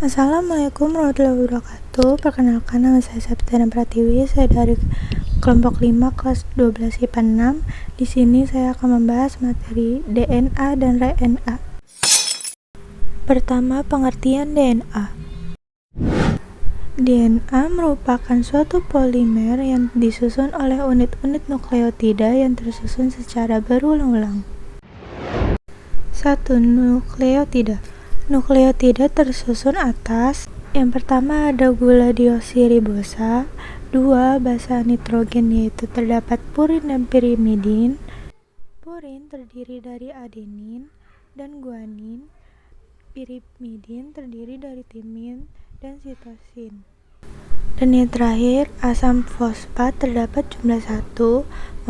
Assalamualaikum warahmatullahi wabarakatuh. Perkenalkan, nama saya Septiana Pratiwi. Saya dari kelompok 5 kelas 12 IPA 6. Di sini saya akan membahas materi DNA dan RNA. Pertama, pengertian DNA. DNA merupakan suatu polimer yang disusun oleh unit-unit nukleotida yang tersusun secara berulang-ulang. 1. Nukleotida. Nukleotida tersusun atas. Yang pertama ada gula deoksiribosa, 2 basa nitrogen yaitu terdapat purin dan pirimidin. Purin terdiri dari adenin dan guanin, pirimidin terdiri dari timin dan sitosin. Dan yang terakhir, asam fosfat terdapat jumlah 1,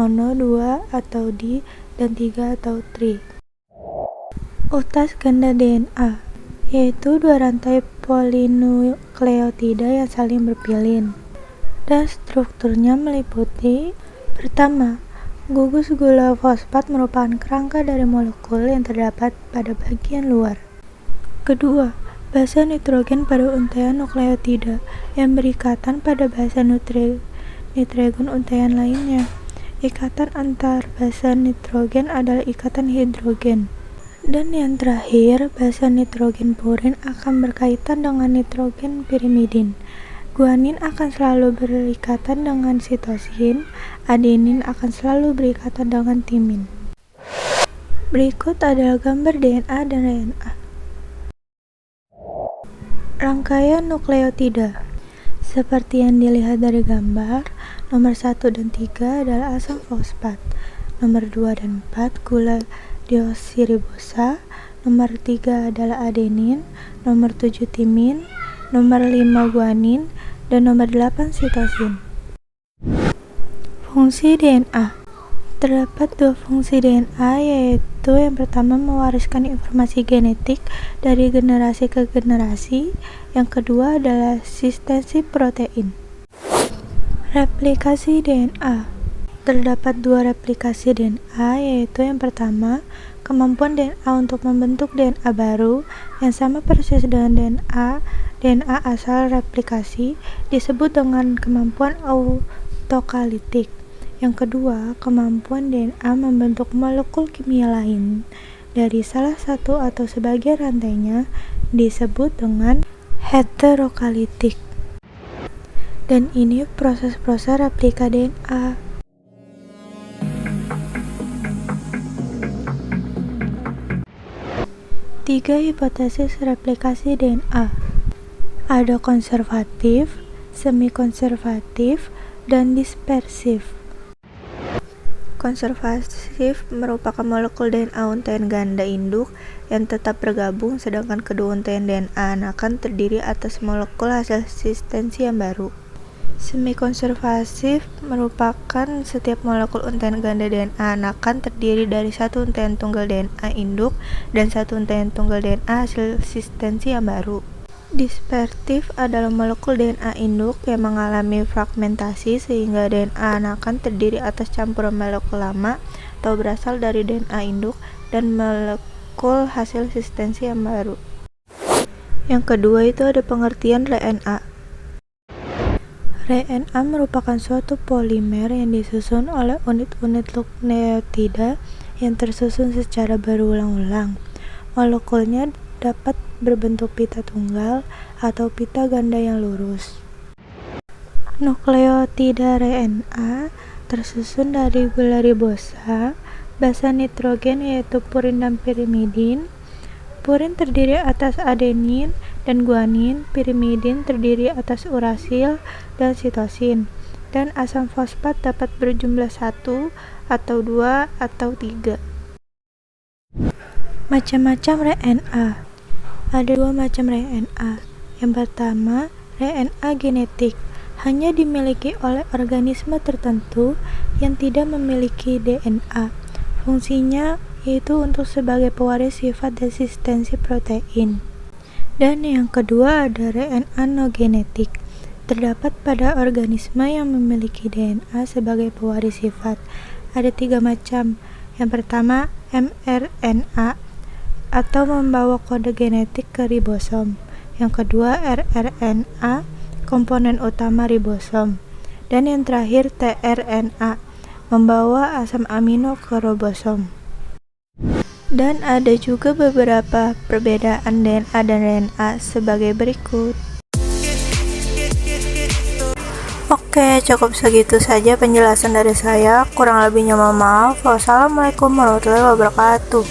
mono, 2 atau di, dan 3 atau tri. Utas ganda DNA yaitu 2 rantai polinukleotida yang saling berpilin, dan strukturnya meliputi: pertama, gugus gula fosfat merupakan kerangka dari molekul yang terdapat pada bagian luar. Kedua, basa nitrogen pada untaian nukleotida yang berikatan pada basa nitrogen untaian lainnya. Ikatan antar basa nitrogen adalah ikatan hidrogen. Dan yang terakhir, basa nitrogen purin akan berkaitan dengan nitrogen pirimidin. Guanin akan selalu berikatan dengan sitosin, adenin akan selalu berikatan dengan timin. Berikut adalah gambar DNA dan RNA. Rangkaian nukleotida. Seperti yang dilihat dari gambar, nomor 1 dan 3 adalah asam fosfat, nomor 2 dan 4 gula deoksiribosa, nomor 3 adalah adenin, nomor 7 timin, nomor 5 guanin, dan nomor 8 sitosin. Fungsi DNA. Terdapat 2 fungsi DNA, yaitu yang pertama mewariskan informasi genetik dari generasi ke generasi, yang kedua adalah asistensi protein. Replikasi DNA. Terdapat 2 replikasi DNA, yaitu yang pertama, kemampuan DNA untuk membentuk DNA baru yang sama persis dengan DNA asal replikasi disebut dengan kemampuan autokalitik. Yang kedua, kemampuan DNA membentuk molekul kimia lain dari salah satu atau sebagian rantainya disebut dengan heterokalitik. Dan ini proses-proses replika DNA. Tiga hipotesis replikasi DNA. Ada konservatif, semi-konservatif, dan dispersif. Konservatif merupakan molekul DNA untaian ganda induk yang tetap bergabung, sedangkan kedua untaian DNA anakan terdiri atas molekul hasil asistensi yang baru. Semi-konservatif merupakan setiap molekul untaian ganda DNA anakan terdiri dari satu untaian tunggal DNA induk dan satu untaian tunggal DNA hasil asistensi yang baru. Dispersif adalah molekul DNA induk yang mengalami fragmentasi sehingga DNA anakan terdiri atas campuran molekul lama atau berasal dari DNA induk dan molekul hasil asistensi yang baru. Yang kedua itu ada pengertian RNA. RNA merupakan suatu polimer yang disusun oleh unit-unit nukleotida yang tersusun secara berulang-ulang. Molekulnya dapat berbentuk pita tunggal atau pita ganda yang lurus. Nukleotida RNA tersusun dari gula ribosa, basa nitrogen yaitu purin dan pirimidin. Purin terdiri atas adenin dan guanin, pirimidin terdiri atas urasil dan sitosin, dan asam fosfat dapat berjumlah 1 atau 2 atau 3. Macam-macam RNA. Ada 2 macam RNA. Yang pertama, RNA genetik, hanya dimiliki oleh organisme tertentu yang tidak memiliki DNA. Fungsinya yaitu untuk sebagai pewaris sifat dan asistensi protein. Dan yang kedua ada RNA no-genetik, terdapat pada organisme yang memiliki DNA sebagai pewaris sifat. Ada 3 macam. Yang pertama, mRNA atau membawa kode genetik ke ribosom. yang kedua rRNA, komponen utama ribosom, dan yang terakhir tRNA, membawa asam amino ke ribosom. Dan ada juga beberapa perbedaan DNA dan RNA sebagai berikut. Oke, cukup segitu saja penjelasan dari saya. Kurang lebihnya mohon maaf. Wassalamualaikum warahmatullahi wabarakatuh.